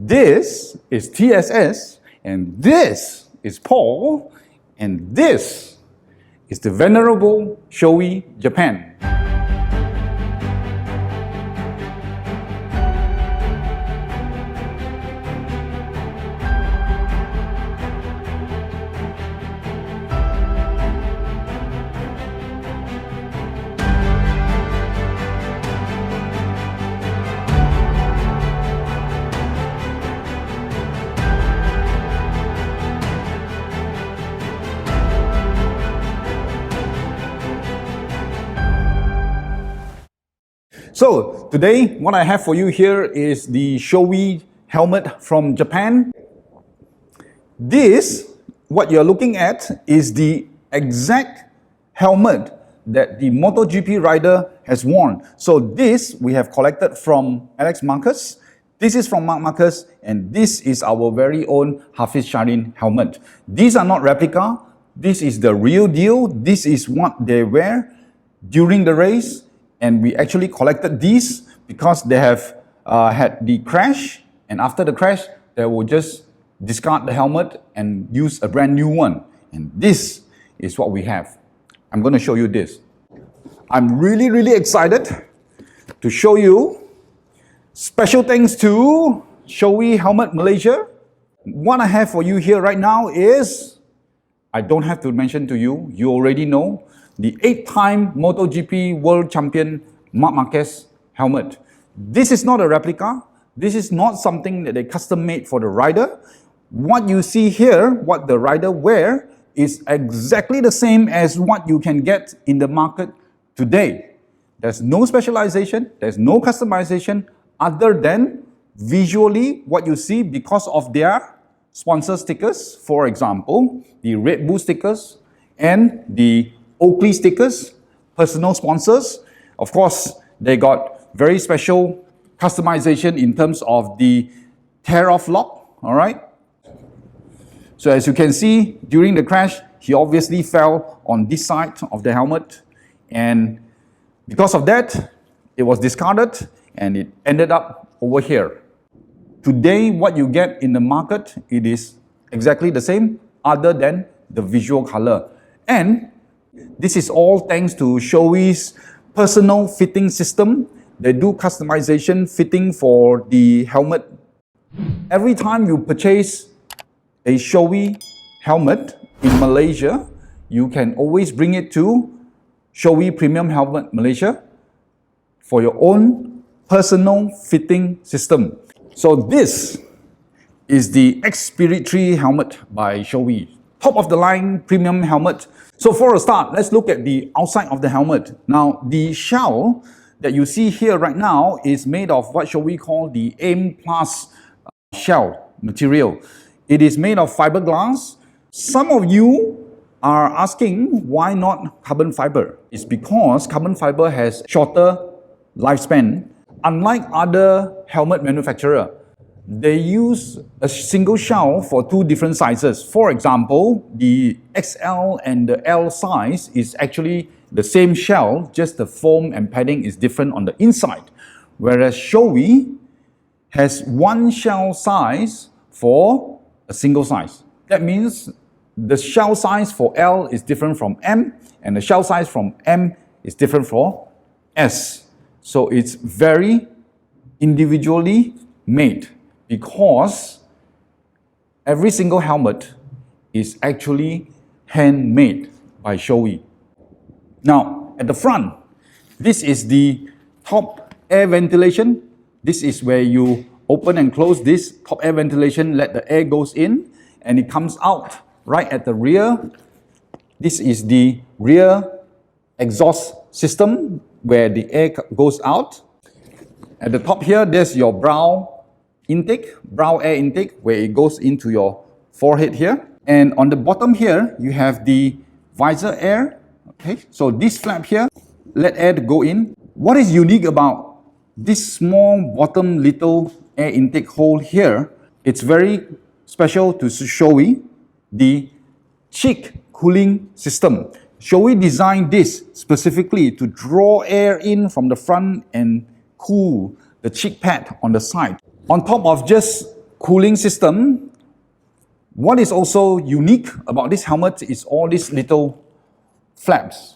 This is TSS, and this is Paul, and this is the venerable Shoei Japan. So today, what I have for you here is the Shoei helmet from Japan. This, what you're looking at, is the exact helmet that the MotoGP rider has worn. So this we have collected from Alex Marquez. This is from Marc Marquez, and this is our very own Hafizh Syahrin helmet. These are not replica. This is the real deal. This is what they wear during the race. And we actually collected these because they have had the crash, and after the crash, they will just discard the helmet and use a brand new one. And this is what we have. I'm going to show you this. I'm really excited to show you. Special thanks to Shoei Helmet Malaysia. What I have for you here right now is, I don't have to mention to you, you already know, the 8-time MotoGP World Champion Marc Marquez helmet. This is not a replica. This is not something that they custom made for the rider. What you see here, what the rider wear, is exactly the same as what you can get in the market today. There's no specialization, there's no customization other than visually what you see because of their sponsor stickers. For example, the Red Bull stickers and the Oakley stickers, personal sponsors. Of course, they got very special customization in terms of the tear-off lock, all right? So as you can see, during the crash, he obviously fell on this side of the helmet, and because of that, it was discarded and it ended up over here. Today, what you get in the market, it is exactly the same other than the visual color. And this is all thanks to Shoei's personal fitting system. They do customization fitting for the helmet. Every time you purchase a Shoei helmet in Malaysia, you can always bring it to Shoei Premium Helmet Malaysia for your own personal fitting system. So this is the X-Spirit 3 helmet by Shoei. Top of the line premium helmet. So for a start, let's look at the outside of the helmet. Now, the shell that you see here right now is made of what Shoei call the AIM Plus shell material. It is made of fiberglass. Some of you are asking why not carbon fiber. It's because carbon fiber has shorter lifespan. Unlike other helmet manufacturers, they use a single shell for two different sizes. For example, the XL and the L size is actually the same shell, just the foam and padding is different on the inside. Whereas Shoei has one shell size for a single size. That means the shell size for L is different from M, and the shell size from M is different for S. So it's very individually made, because every single helmet is actually handmade by Shoei. Now, at the front, this is the top air ventilation. This is where you open and close this top air ventilation, let the air goes in, and it comes out right at the rear. This is the rear exhaust system where the air goes out. At the top here, there's your brow air intake, where it goes into your forehead here. And on the bottom here, you have the visor air. Okay, so this flap here, let air go in. What is unique about this small bottom little air intake hole here, it's very special to Shoei, the cheek cooling system. Shoei designed this specifically to draw air in from the front and cool the cheek pad on the side. On top of just cooling system. What is also unique about this helmet is all these little flaps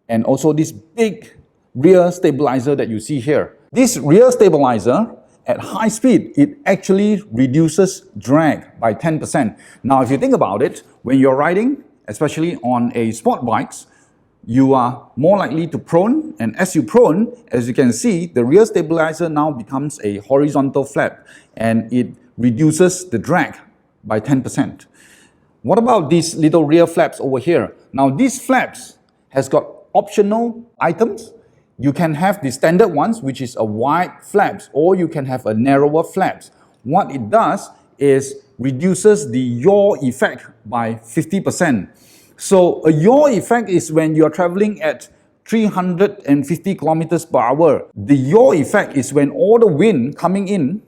and also this big rear stabilizer that you see here. This rear stabilizer at high speed, it actually reduces drag by 10%. Now, if you think about it, when you're riding, especially on a sport bikes, you are more likely to prone, and as you prone, as you can see, the rear stabilizer now becomes a horizontal flap and it reduces the drag by 10%. What about these little rear flaps over here? Now, these flaps has got optional items. You can have the standard ones, which is a wide flaps, or you can have a narrower flaps. What it does is reduces the yaw effect by 50%. So a yaw effect is when you are traveling at 350 kilometers per hour. The yaw effect is when all the wind coming in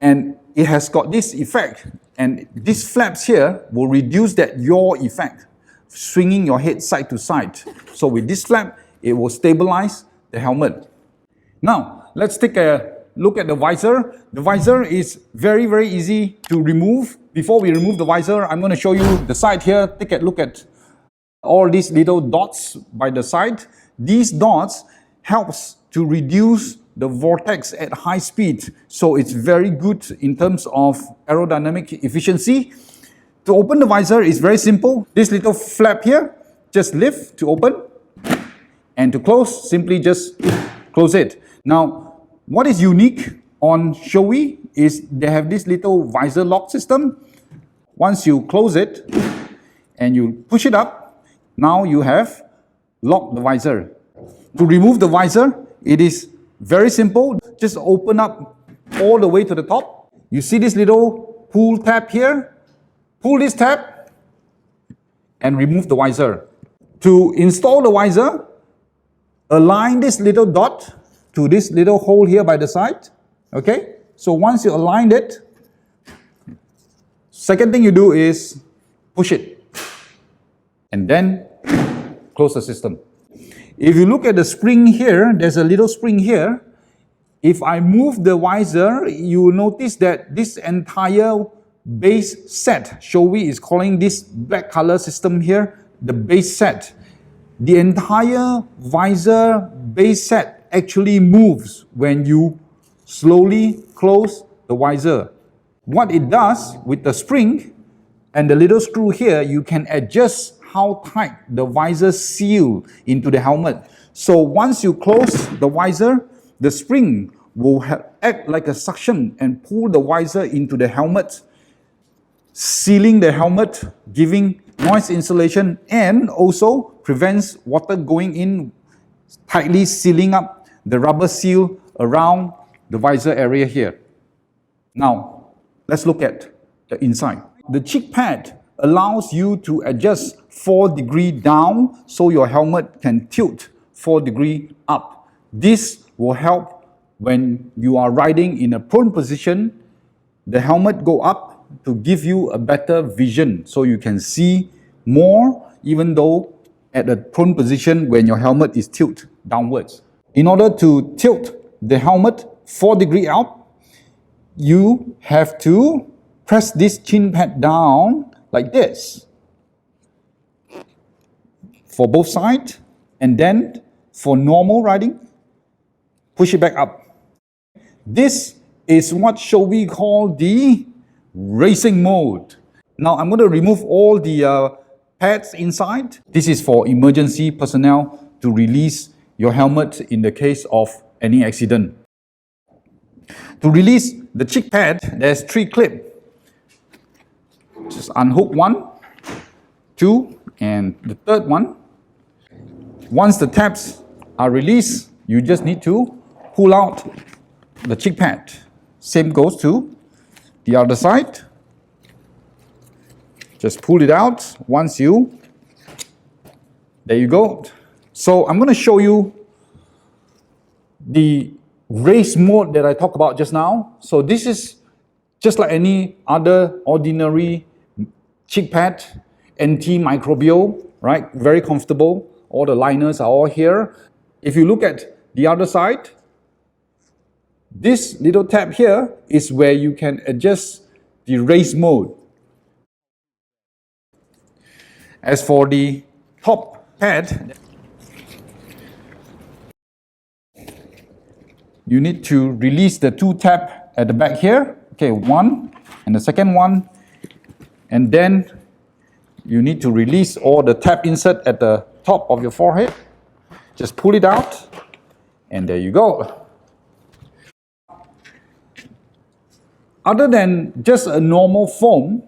and it has got this effect, and these flaps here will reduce that yaw effect, swinging your head side to side. So with this flap, it will stabilize the helmet. Now, let's take a look at the visor. The visor is very, very easy to remove. Before we remove the visor, I'm going to show you the side here. Take a look at all these little dots by the side. These dots helps to reduce the vortex at high speed. So it's very good in terms of aerodynamic efficiency. To open the visor is very simple. This little flap here, just lift to open. And to close, simply just close it. Now, what is unique on Shoei is they have this little visor lock system. Once you close it and you push it up, now you have locked the visor. To remove the visor, it is very simple. Just open up all the way to the top. You see this little pull tab here? Pull this tab and remove the visor. To install the visor, align this little dot to this little hole here by the side. Okay? So once you aligned it, second thing you do is push it and then close the system. If you look at the spring here, there's a little spring here. If I move the visor, you will notice that this entire base set, Shoei is calling this black color system here, the base set. The entire visor base set actually moves when you slowly close the visor. What it does with the spring and the little screw here, you can adjust how tight the visor seal into the helmet. So once you close the visor, the spring will act like a suction and pull the visor into the helmet, sealing the helmet, giving noise insulation, and also prevents water going in, tightly sealing up the rubber seal around the visor area here. Now, let's look at the inside. The cheek pad allows you to adjust 4 degrees down so your helmet can tilt 4 degrees up. This will help when you are riding in a prone position. The helmet go up to give you a better vision so you can see more even though at a prone position when your helmet is tilted downwards. In order to tilt the helmet 4 degrees up, you have to press this chin pad down like this for both sides, and then for normal riding, push it back up. This is what Shoei call the racing mode. Now I'm going to remove all the pads inside. This is for emergency personnel to release your helmet in the case of any accident. To release the cheek pad, there's 3 clips. Just unhook 1, 2, and the third one. Once the tabs are released, you just need to pull out the cheek pad. Same goes to the other side. Just pull it out. There you go. So I'm going to show you the race mode that I talked about just now. So this is just like any other ordinary cheek pad, antimicrobial, right? Very comfortable. All the liners are all here. If you look at the other side, This little tab here is where you can adjust the race mode. As for the top pad, you need to release the two tab at the back here. Okay, one and the second one. And then you need to release all the tab insert at the top of your forehead. Just pull it out and there you go. Other than just a normal foam,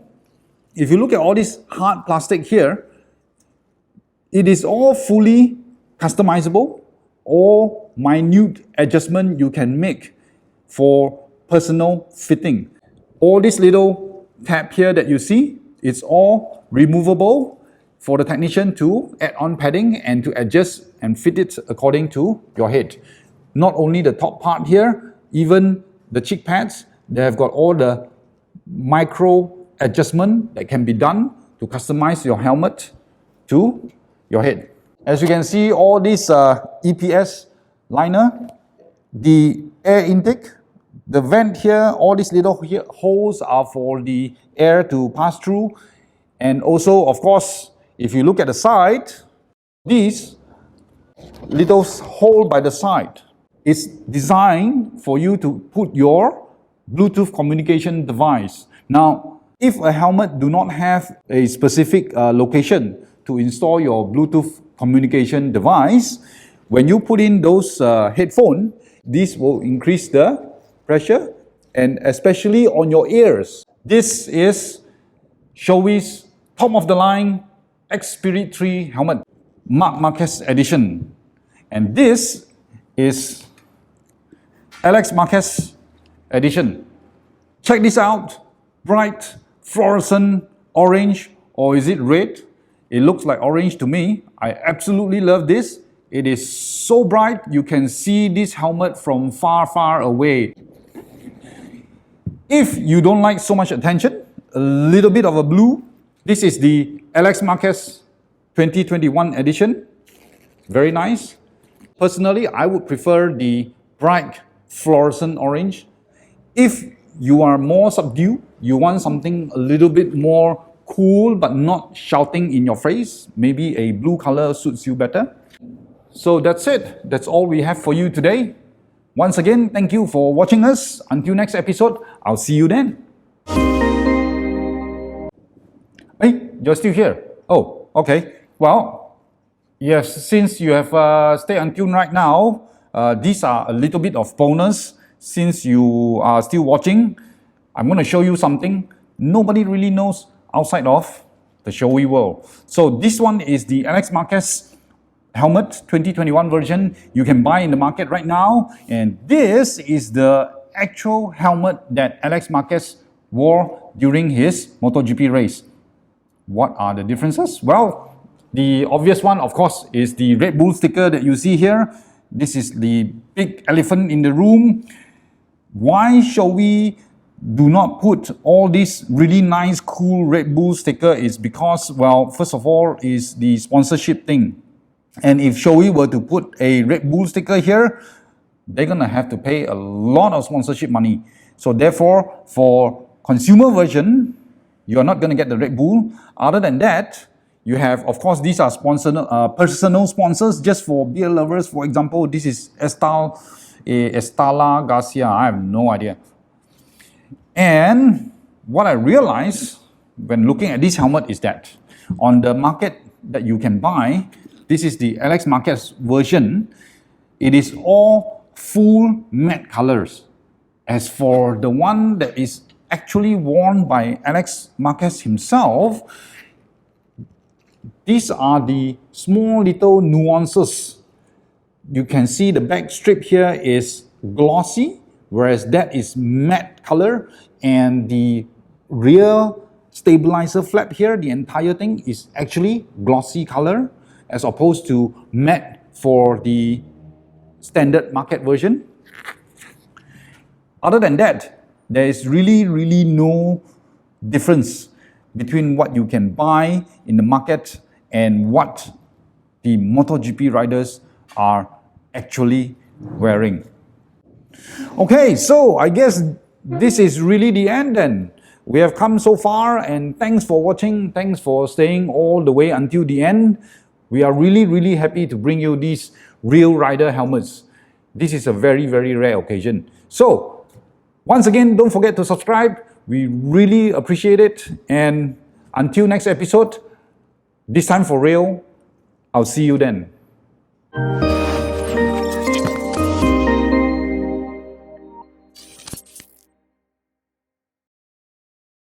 if you look at all this hard plastic here, it is all fully customizable, or minute adjustment you can make for personal fitting. All this little tab here that you see, it's all removable for the technician to add on padding and to adjust and fit it according to your head. Not only the top part here, even the cheek pads, they have got all the micro adjustment that can be done to customize your helmet to your head. As you can see, all this EPS liner, the air intake, the vent here, all these little holes are for the air to pass through. And also, of course, if you look at the side, these little hole by the side is designed for you to put your Bluetooth communication device. Now, if a helmet do not have a specific location to install your Bluetooth communication device, when you put in those headphones, this will increase the pressure, and especially on your ears. This is Shoei's top of the line X-Spirit 3 helmet, Marc Marquez edition. And this is Alex Marquez edition. Check this out. Bright fluorescent orange, or is it red? It looks like orange to me. I absolutely love this. It is so bright, you can see this helmet from far, far away. If you don't like so much attention, a little bit of a blue, this is the Alex Marquez 2021 edition. Very nice. Personally, I would prefer the bright fluorescent orange. If you are more subdued, you want something a little bit more cool but not shouting in your face, maybe a blue color suits you better. So that's it. That's all we have for you today. Once again, thank you for watching us. Until next episode, I'll see you then. Hey, you're still here? Oh, okay. Well, yes, since you have stayed until right now, these are a little bit of bonus. Since you are still watching, I'm going to show you something nobody really knows outside of the Shoei world. So this one is the Alex Marquez helmet 2021 version. You can buy in the market right now, and this is the actual helmet that Alex Marquez wore during his MotoGP race. What are the differences? Well, the obvious one, of course, is the Red Bull sticker that you see here. This is the big elephant in the room. Why Shoei do not put all this really nice, cool Red Bull sticker is because, well, first of all, is the sponsorship thing. And if Shoei were to put a Red Bull sticker here, they're gonna have to pay a lot of sponsorship money. So therefore, for consumer version, you're not gonna get the Red Bull. Other than that, you have, of course, these are personal sponsors just for beer lovers. For example, this is Estala Garcia. I have no idea. And what I realized when looking at this helmet is that on the market that you can buy, this is the Alex Marquez version. It is all full matte colors. As for the one that is actually worn by Alex Marquez himself, these are the small little nuances. You can see the back strip here is glossy, whereas that is matte color, and the rear stabilizer flap here, the entire thing is actually glossy color, as opposed to matte for the standard market version. Other than that, there is really no difference between what you can buy in the market and what the MotoGP riders are actually wearing. Okay, so I guess this is really the end then. We have come so far, and thanks for watching. Thanks for staying all the way until the end. We are really happy to bring you these real rider helmets. This is a very rare occasion. So, once again, don't forget to subscribe. We really appreciate it. And until next episode, this time for real, I'll see you then.